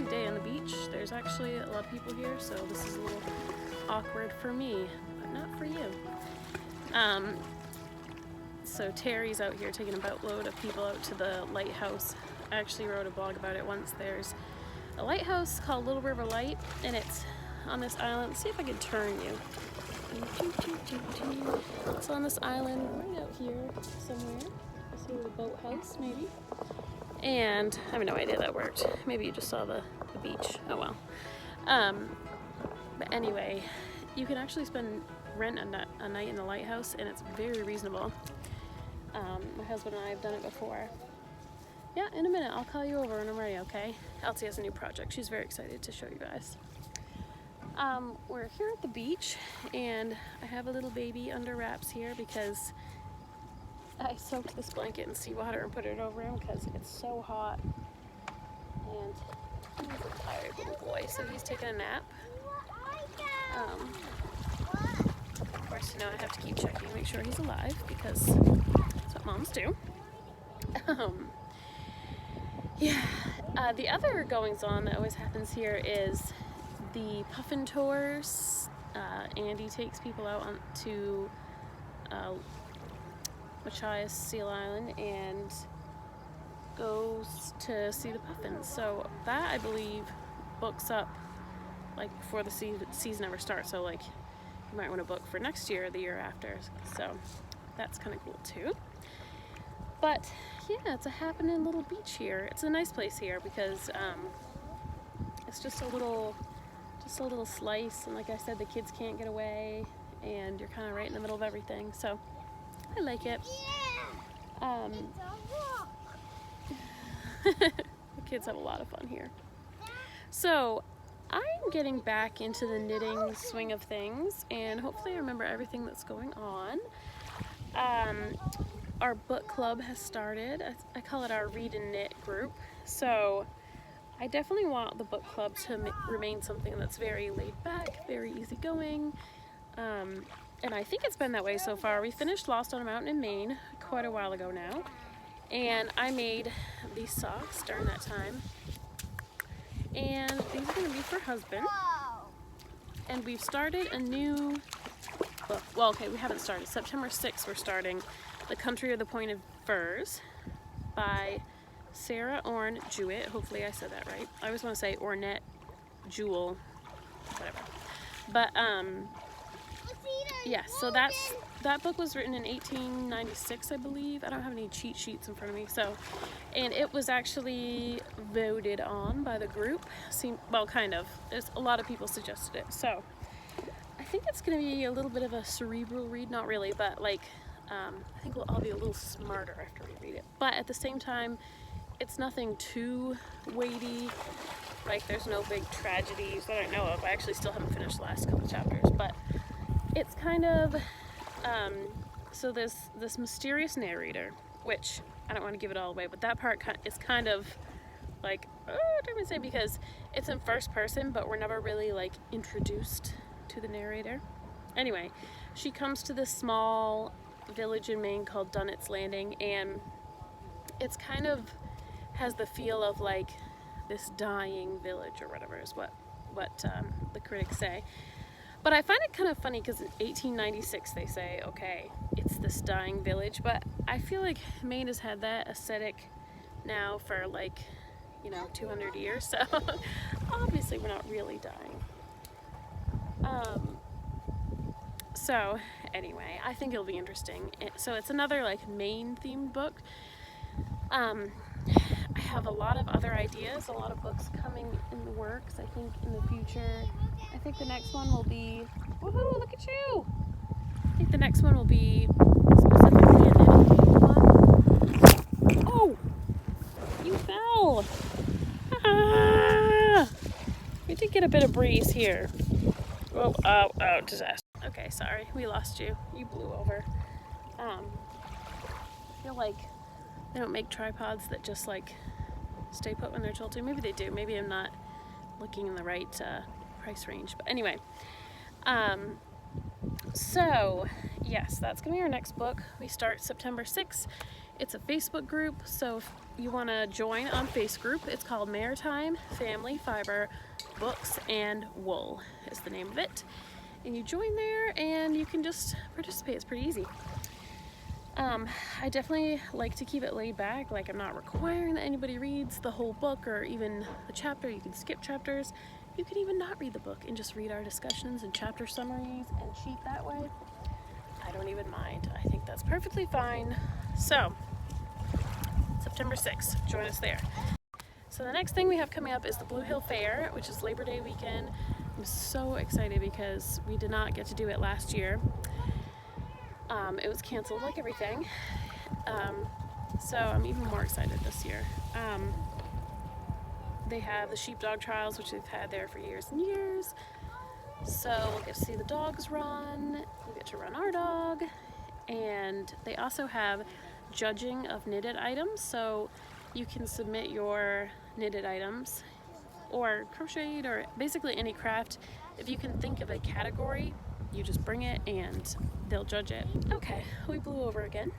busy day on the beach. There's actually a lot of people here, so this is a little awkward for me, but not for you. So Terry's out here taking a boatload of people out to the lighthouse. I actually wrote a blog about it once. There's a lighthouse called Little River Light, and it's on this island. Let's see if I can turn you. It's on this island right out here somewhere. I see the boathouse, maybe. And I have no idea that worked. Maybe you just saw the beach. Oh well. But anyway, you can actually rent a night in the lighthouse, and it's very reasonable. My husband and I have done it before. Yeah, in a minute, I'll call you over when I'm ready, okay? Elsie has a new project. She's very excited to show you guys. We're here at the beach, and I have a little baby under wraps here because I soaked this blanket in seawater and put it over him because it's so hot. And he's a tired little boy, so he's taking a nap. Of course, you know, I have to keep checking to make sure he's alive because that's what moms do. The other goings-on that always happens here is the Puffin Tours. Andy takes people out to Machias Seal Island and goes to see the puffins. So that, I believe, books up like before the season ever starts. So like you might want to book for next year or the year after. So that's kind of cool too. But yeah, it's a happening little beach here. It's a nice place here because it's just a little slice, and like I said, the kids can't get away, and you're kind of right in the middle of everything. So I like it. The kids have a lot of fun here. So I'm getting back into the knitting swing of things, and hopefully I remember everything that's going on. Our book club has started. I call it our read and knit group. So I definitely want the book club to remain something that's very laid back, very easygoing. And I think it's been that way so far. We finished Lost on a Mountain in Maine quite a while ago now. And I made these socks during that time. And these are going to be for husband. And we've started a new book. Well, okay, we haven't started. September 6th we're starting The Country of the Pointed Firs by Sarah Orne Jewett. Hopefully I said that right. I always want to say Ornette Jewel, whatever. But yeah, so that book was written in 1896, I believe. I don't have any cheat sheets in front of me, so, and it was actually voted on by the group. Well, kind of. There's a lot of people suggested it, so I think it's going to be a little bit of a cerebral read. Not really, but like I think we'll all be a little smarter after we read it. But at the same time, it's nothing too weighty. Like there's no big tragedies that I know of. I actually still haven't finished the last couple chapters, but it's kind of so there's this mysterious narrator, which I don't want to give it all away, but that part is kind of like, oh, I don't want to say, because it's in first person, but we're never really like introduced to the narrator. Anyway, she comes to this small village in Maine called Dunnett's Landing, and it's kind of has the feel of like this dying village or whatever is what the critics say. But I find it kind of funny because in 1896 they say, okay, it's this dying village, but I feel like Maine has had that aesthetic now for like, 200 years, so obviously we're not really dying. So anyway, I think it'll be interesting. So it's another like Maine themed book. I have a lot of other ideas, a lot of books coming in the works, I think, in the future. I think the next one will be, woohoo, look at you! I think the next one will be specifically a knitting one. Oh! You fell! Ah! We did get a bit of breeze here. Oh, disaster. Okay, sorry, we lost you. You blew over. I feel like they don't make tripods that just like stay put when they're told to. Maybe they do. Maybe I'm not looking in the right price range. But anyway, so yes, that's gonna be our next book. We start September 6th It's a Facebook group, so if you want to join on Facebook group, it's called Maritime Family Fiber Books and Wool is the name of it. And you join there and you can just participate. It's pretty easy. I definitely like to keep it laid back. Like, I'm not requiring that anybody reads the whole book or even the chapter. You can skip chapters. You can even not read the book and just read our discussions and chapter summaries and cheat that way. I don't even mind. I think that's perfectly fine. So, September 6th, join us there. So the next thing we have coming up is the Blue Hill Fair, which is Labor Day weekend. I'm so excited because we did not get to do it last year. It was canceled like everything. So I'm even more excited this year. They have the sheepdog trials, which they've had there for years and years. So we'll get to see the dogs run. We'll get to run our dog. And they also have judging of knitted items. So you can submit your knitted items or crocheted or basically any craft. If you can think of a category, you just bring it and they'll judge it. Okay, we blew over again.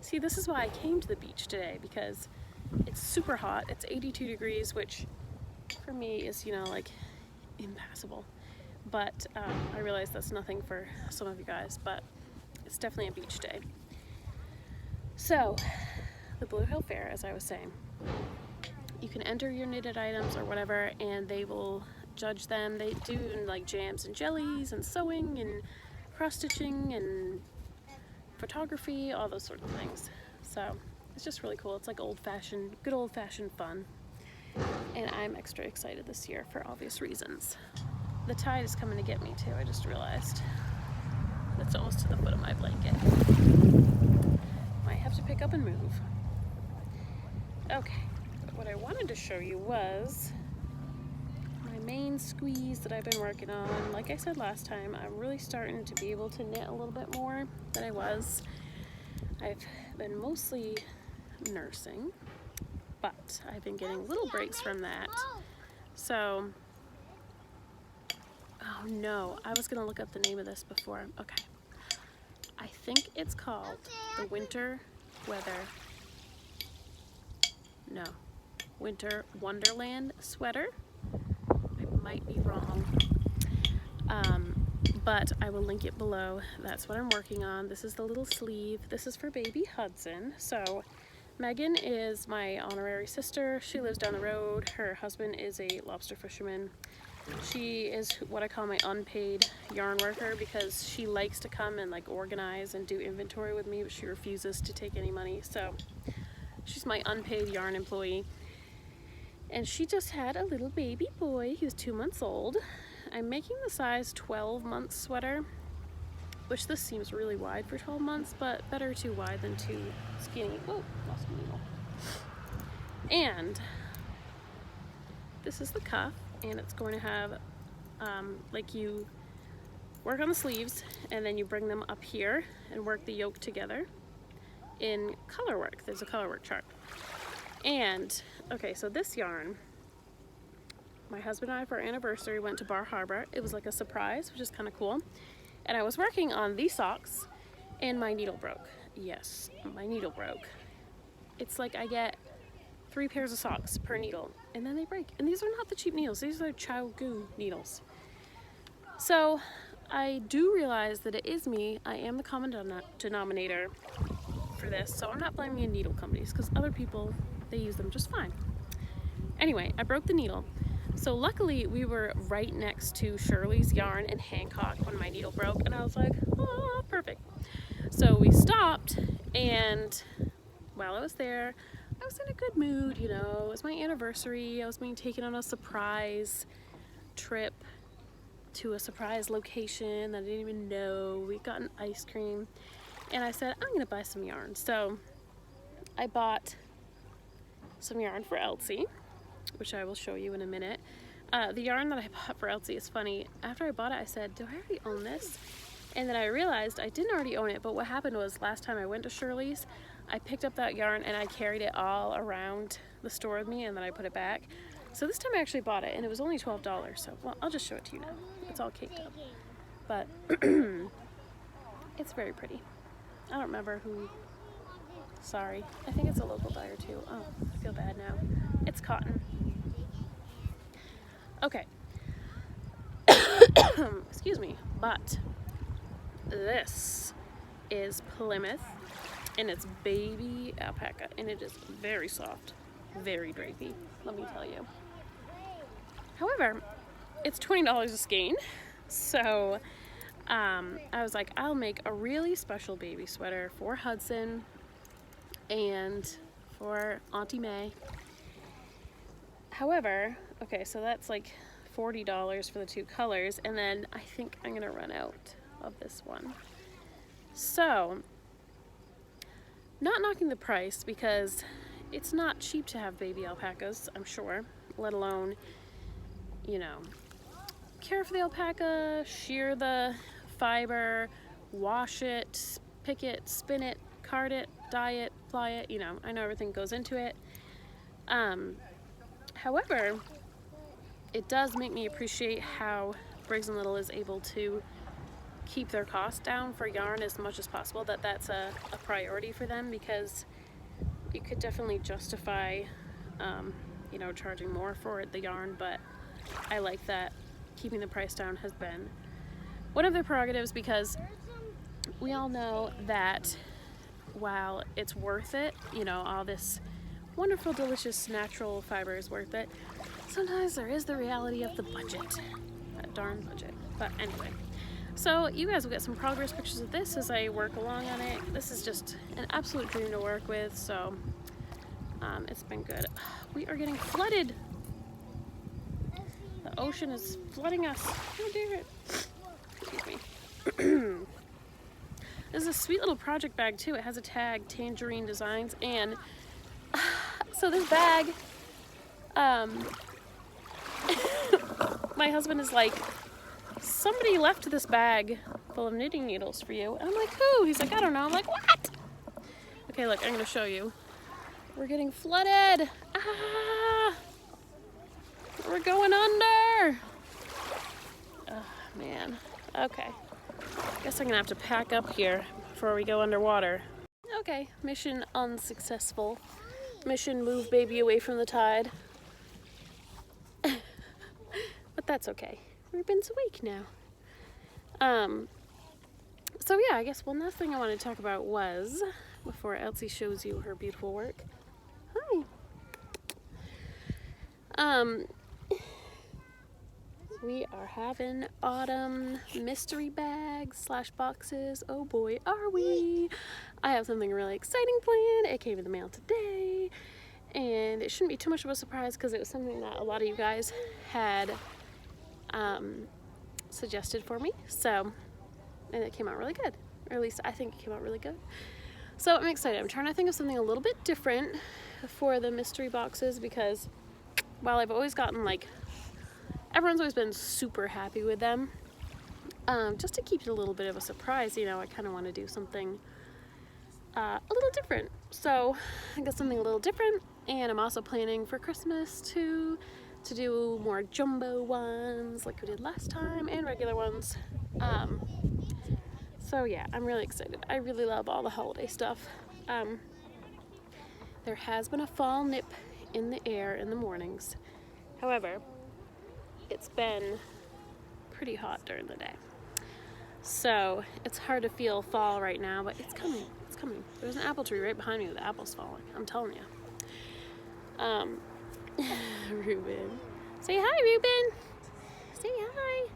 See, this is why I came to the beach today, because it's super hot. It's 82 degrees, which for me is, you know, like impassable. But I realize that's nothing for some of you guys, but it's definitely a beach day. So, the Blue Hill Fair, as I was saying, you can enter your knitted items or whatever, and they will judge them. They do like jams and jellies and sewing and cross-stitching and photography, all those sorts of things. So it's just really cool. It's like old-fashioned, good old-fashioned fun. And I'm extra excited this year for obvious reasons. The tide is coming to get me too, I just realized. It's almost to the foot of my blanket. Might have to pick up and move. Okay, but what I wanted to show you was my main squeeze that I've been working on. Like I said last time, I'm really starting to be able to knit a little bit more than I was. I've been mostly nursing, but I've been getting little breaks from that. So, oh no, I was gonna look up the name of this before. Okay. I think it's called the Winter Wonderland sweater. I might be wrong, but I will link it below. That's what I'm working on. This is the little sleeve. This is for baby Hudson. So Megan is my honorary sister. She lives down the road. Her husband is a lobster fisherman. She is what I call my unpaid yarn worker, because she likes to come and like organize and do inventory with me, but she refuses to take any money. So she's my unpaid yarn employee. And she just had a little baby boy. He was 2 months old. I'm making the size 12-month sweater, which this seems really wide for 12 months, but better too wide than too skinny. Whoa, lost my needle. And this is the cuff, and it's going to have, like, you work on the sleeves, and then you bring them up here and work the yoke together in color work. There's a color work chart. And, okay, so this yarn, my husband and I, for our anniversary, went to Bar Harbor. It was like a surprise, which is kind of cool. And I was working on these socks, and my needle broke. Yes, my needle broke. It's like I get 3 pairs of socks per needle, and then they break. And these are not the cheap needles. These are Chow Goo needles. So I do realize that it is me. I am the common denominator for this, so I'm not blaming the needle companies, because other people, they use them just fine. Anyway, I broke the needle. So luckily we were right next to Shirley's Yarn in Hancock when my needle broke, and I was like, oh, perfect. So we stopped, and while I was there, I was in a good mood, you know. It was my anniversary. I was being taken on a surprise trip to a surprise location that I didn't even know. We got an ice cream, and I said, I'm gonna buy some yarn. So I bought some yarn for Elsie, which I will show you in a minute. The yarn that I bought for Elsie is funny. After I bought it, I said, do I already own this? And then I realized I didn't already own it, but what happened was last time I went to Shirley's, I picked up that yarn and I carried it all around the store with me, and then I put it back. So this time I actually bought it, and it was only $12. So, well, I'll just show it to you now. It's all caked up. But it's very pretty. I don't remember who. Sorry. I think it's a local dyer too. Oh, I feel bad now. It's cotton. Okay. Excuse me. But this is Plymouth, and it's baby alpaca, and it is very soft, very drapey, let me tell you. However, it's $20 a skein, so I was like, I'll make a really special baby sweater for Hudson and for Auntie May. However, okay, so that's like $40 for the two colors, and then I think I'm gonna run out of this one. So, not knocking the price, because it's not cheap to have baby alpacas, I'm sure, let alone, you know, care for the alpaca, shear the fiber, wash it, pick it, spin it, card it, dye it, fly it, you know, I know everything goes into it. However, it does make me appreciate how Briggs & Little is able to keep their costs down for yarn as much as possible, that's a priority for them, because you could definitely justify, you know, charging more for the yarn, but I like that keeping the price down has been one of their prerogatives, because we all know that while it's worth it, you know, all this wonderful, delicious, natural fiber is worth it, sometimes there is the reality of the budget, that darn budget. But anyway, so you guys will get some progress pictures of this as I work along on it. This is just an absolute dream to work with, so it's been good. We are getting flooded. The ocean is flooding us. Oh dear it. Excuse me. This is a sweet little project bag too. It has a tag, Tangerine Designs, and so this bag, my husband is like, somebody left this bag full of knitting needles for you. And I'm like, who? He's like, I don't know. I'm like, what? Okay, look, I'm gonna show you. We're getting flooded. Ah! We're going under. Oh, man. Okay. Guess I'm gonna have to pack up here before we go underwater. Okay, mission unsuccessful. Mission move baby away from the tide. But that's okay. Ruben's awake now. So yeah, I guess one last thing I wanted to talk about was, before Elsie shows you her beautiful work. Hi. We are having autumn mystery bags / boxes. Oh boy, are we! I have something really exciting planned. It came in the mail today, and it shouldn't be too much of a surprise because it was something that a lot of you guys had suggested for me. So, and it came out really good, or at least I think it came out really good. So I'm excited. I'm trying to think of something a little bit different for the mystery boxes, because while I've always gotten, like, everyone's always been super happy with them, just to keep it a little bit of a surprise, you know, I kind of want to do something a little different. So I got something a little different, and I'm also planning for Christmas to do more jumbo ones like we did last time, and regular ones. So yeah, I'm really excited. I really love all the holiday stuff. There has been a fall nip in the air in the mornings. However, it's been pretty hot during the day. So it's hard to feel fall right now, but it's coming. It's coming. There's an apple tree right behind me with the apples falling. I'm telling you. Ruben. Say hi, Ruben. Say hi.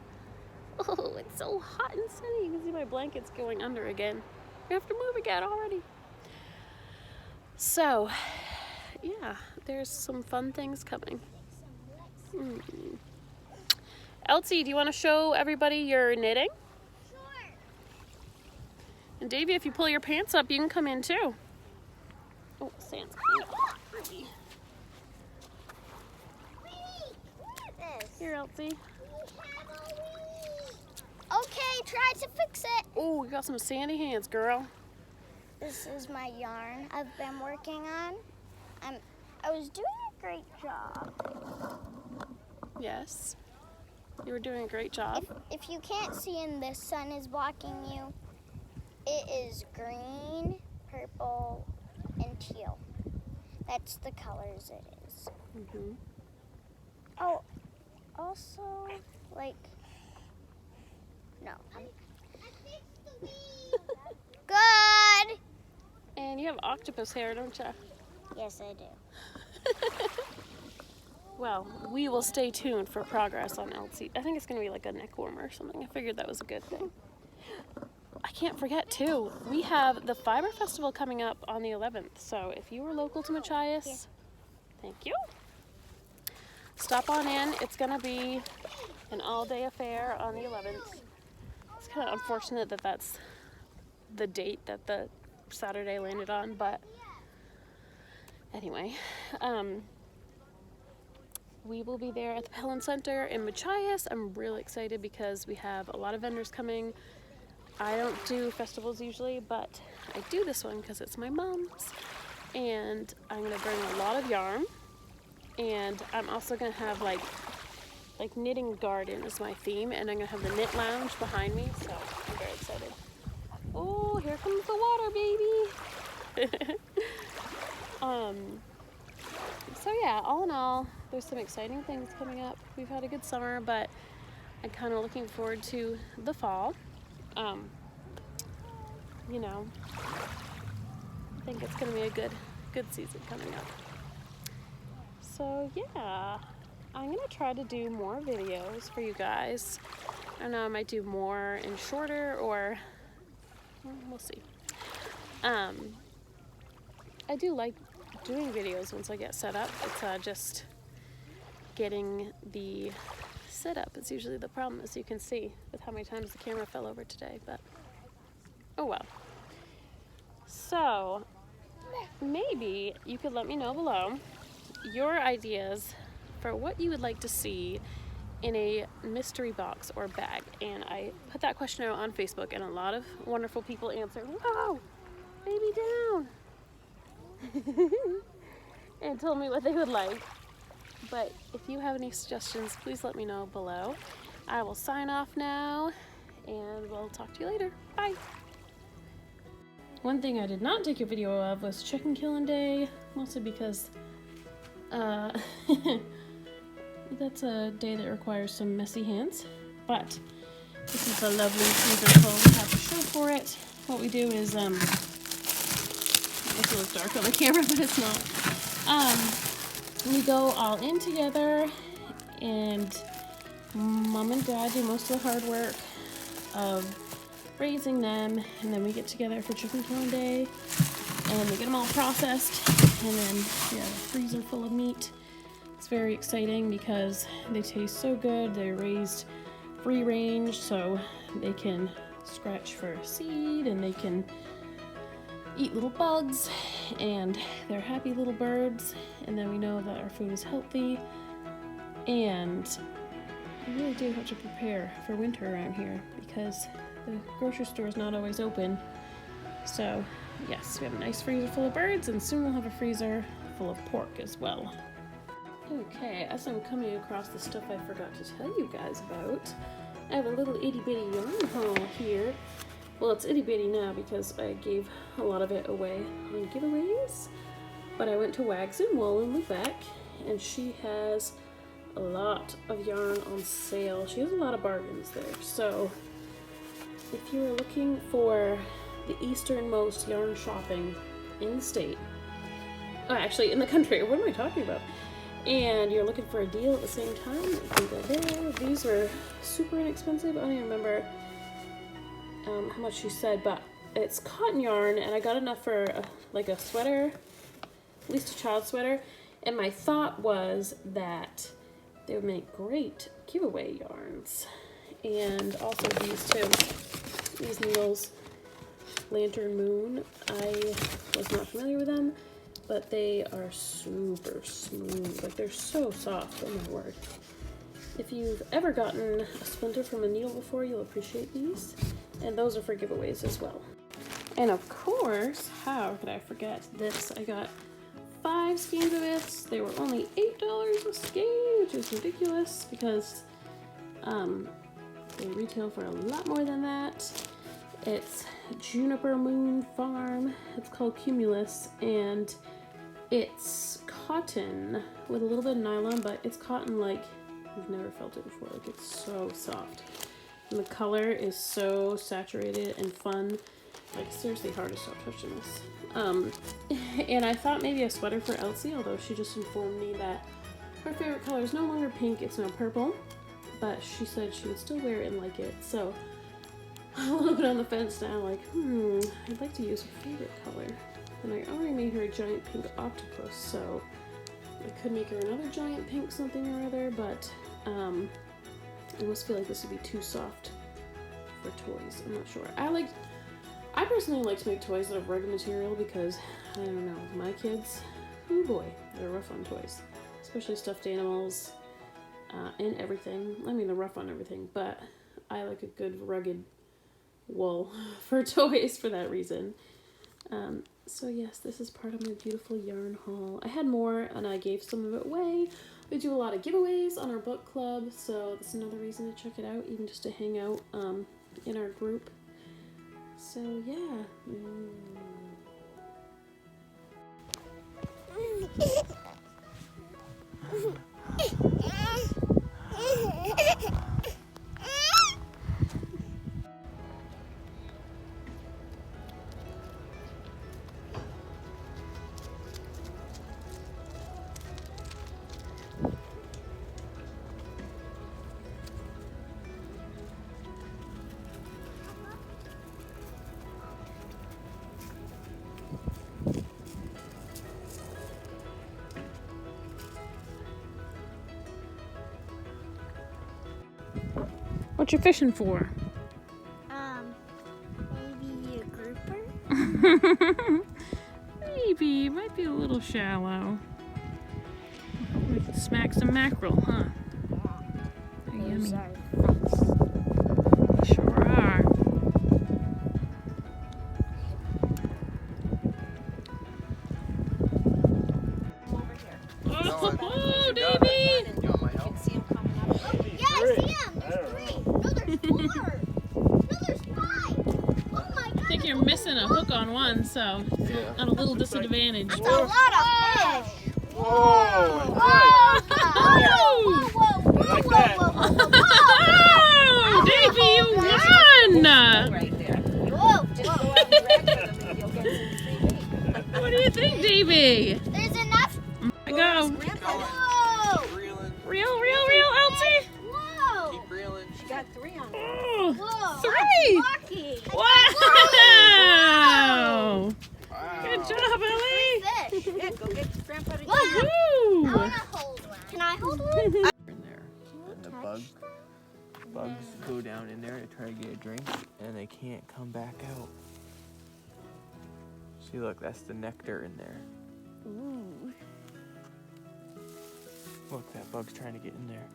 Oh, it's so hot and sunny. You can see my blanket's going under again. We have to move again already. So, yeah, there's some fun things coming. Elsie, do you want to show everybody your knitting? Sure. And Davey, if you pull your pants up, you can come in too. Oh, sand's coming up. Really? Here, Elsie. Okay, try to fix it. Oh, you got some sandy hands, girl. This is my yarn I've been working on. I was doing a great job. Yes. You were doing a great job. If you can't see and the sun is blocking you, It is green, purple, and teal. That's the colors it is. Mm-hmm. Oh, also, like, no. Good! And you have octopus hair, don't you? Yes, I do. Well, we will stay tuned for progress on LC. I think it's going to be like a neck warmer or something. I figured that was a good thing. I can't forget, too, we have the Fiber Festival coming up on the 11th. So if you were local to Machias, Yes. thank you. Stop on in. It's going to be an all-day affair on the 11th. It's kind of unfortunate that that's the date that the Saturday landed on, but anyway, we will be there at the Pellin Center in Machias. I'm really excited because we have a lot of vendors coming. I don't do festivals usually, but I do this one because it's my mom's, and I'm going to bring a lot of yarn, and I'm also going to have like knitting garden is my theme, and I'm going to have the knit lounge behind me, so I'm very excited. Oh, here comes the water, baby. So yeah, all in all, there's some exciting things coming up. We've had a good summer, but I'm kind of looking forward to the fall. You know, I think it's going to be a good season coming up. So yeah, I'm going to try to do more videos for you guys. I don't know, I might do more and shorter, or well, we'll see. I do like doing videos once I get set up. It's just getting the setup is usually the problem, as you can see with how many times the camera fell over today, but oh well. So maybe you could let me know below your ideas for what you would like to see in a mystery box or bag, and I put that question out on Facebook, and a lot of wonderful people answered, "Whoa, baby down," and told me what they would like. But if you have any suggestions, please let me know below. I will sign off now, and we'll talk to you later. Bye. One thing I did not take a video of was chicken killing day, mostly because that's a day that requires some messy hands. But this is the lovely freezer full we have to show for it. What we do is, it looks dark on the camera, but it's not. We go all in together, and Mom and Dad do most of the hard work of raising them, and then we get together for chicken killing day, and we get them all processed, and then we have a freezer full of meat. It's very exciting because they taste so good. They're raised free range, so they can scratch for seed, and they can eat little bugs, and they're happy little birds. And then we know that our food is healthy, and we really do have to prepare for winter around here because the grocery store is not always open. So yes, we have a nice freezer full of birds, and soon we'll have a freezer full of pork as well. Okay, as I'm coming across the stuff I forgot to tell you guys about, I have a little itty bitty yarn haul here. Well, it's itty bitty now because I gave a lot of it away on giveaways, but I went to Wags and Wool in Lubec, and she has a lot of yarn on sale. She has a lot of bargains there. So if you're looking for the easternmost yarn shopping in the state, oh, actually in the country, what am I talking about? And you're looking for a deal at the same time, you can go there. These were super inexpensive. I don't even remember how much she said, but it's cotton yarn, and I got enough for like a sweater, at least a child sweater. And my thought was that they would make great giveaway yarns. And also these too. These needles, Lantern Moon. I was not familiar with them, but they are super smooth. Like, they're so soft, oh my word. If you've ever gotten a splinter from a needle before, you'll appreciate these. And those are for giveaways as well. And of course, how could I forget this? I got 5 skeins of this. They were only $8 a skein, which is ridiculous because they retail for a lot more than that. It's Juniper Moon Farm. It's called Cumulus, and it's cotton with a little bit of nylon, but it's cotton like you've never felt it before. Like, it's so soft. And the color is so saturated and fun. Like, seriously hard to stop touching this. And I thought maybe a sweater for Elsie, although she just informed me that her favorite color is no longer pink, it's now purple. But she said she would still wear it and like it. So I'm a little bit on the fence now, like, I'd like to use her favorite color. And I already made her a giant pink octopus, so I could make her another giant pink something or other, but I almost feel like this would be too soft for toys. I'm not sure. I personally like to make toys out of rugged material because, I don't know, my kids, oh boy, they're rough on toys. Especially stuffed animals and everything. I mean, they're rough on everything, but I like a good rugged wool for toys for that reason. So yes, this is part of my beautiful yarn haul. I had more and I gave some of it away. We do a lot of giveaways on our book club, so that's another reason to check it out, even just to hang out in our group. So yeah. What you fishing for? Maybe a grouper? Maybe. It might be a little shallow. We can smack some mackerel, huh? They're yummy. Those are They sure are. Over here. Oh, Davey! You want my help? You can see him coming up. Yeah, I see him. There's 3. No, there's 4. No, there's 5. Oh my god. I think you're missing a hook on one, so Yeah. at a little disadvantage. That's a lot of fish. Whoa! Like that. Oh, Davey, you won! Right there. Whoa. Just go out and drag them and you'll get some free bait. What do you think, Davey? There's enough. I go. Whoa. Reeling. Real, Elsie? Whoa. Keep reeling. She got 3 on her. Oh, Whoa. 3! Lucky. Wow! Wow. Good job, Ellie! Fish. Yeah, go get Grandpa to Wow. I Woo! want to hold one. Can I hold one? In there. And the bugs go down in there to try to get a drink, and they can't come back out. See, look, that's the nectar in there. Ooh. Look, that bug's trying to get in there.